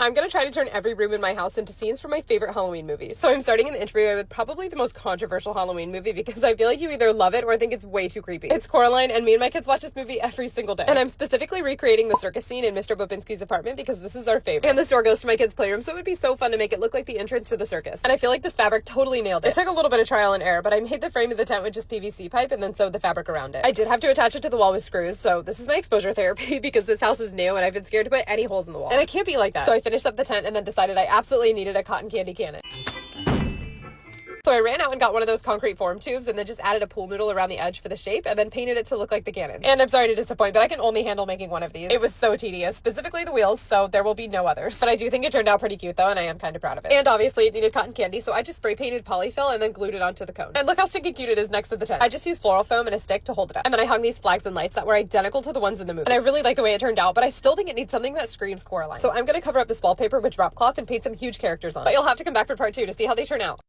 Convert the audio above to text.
I'm gonna try to turn every room in my house into scenes from my favorite Halloween movies. So I'm starting in the entryway with probably the most controversial Halloween movie because I feel like you either love it or think it's way too creepy. It's Coraline, and me and my kids watch this movie every single day. And I'm specifically recreating the circus scene in Mr. Bobinski's apartment because this is our favorite. And this door goes to my kids' playroom, so it would be so fun to make it look like the entrance to the circus. And I feel like this fabric totally nailed it. It took a little bit of trial and error, but I made the frame of the tent with just PVC pipe and then sewed the fabric around it. I did have to attach it to the wall with screws, so this is my exposure therapy because this house is new and I've been scared to put any holes in the wall. And I can't be like that. So I finished up the tent and then decided I absolutely needed a cotton candy cannon. So I ran out and got one of those concrete form tubes and then just added a pool noodle around the edge for the shape and then painted it to look like the cannon. And I'm sorry to disappoint, but I can only handle making one of these. It was so tedious, specifically the wheels, so there will be no others. But I do think it turned out pretty cute though, and I am kind of proud of it. And obviously it needed cotton candy, so I just spray painted polyfill and then glued it onto the cone. And look how stinking cute it is next to the tent. I just used floral foam and a stick to hold it up. And then I hung these flags and lights that were identical to the ones in the movie. And I really like the way it turned out, but I still think it needs something that screams Coraline. So I'm gonna cover up this wallpaper with drop cloth and paint some huge characters on it. But you'll have to come back for part 2 to see how they turn out.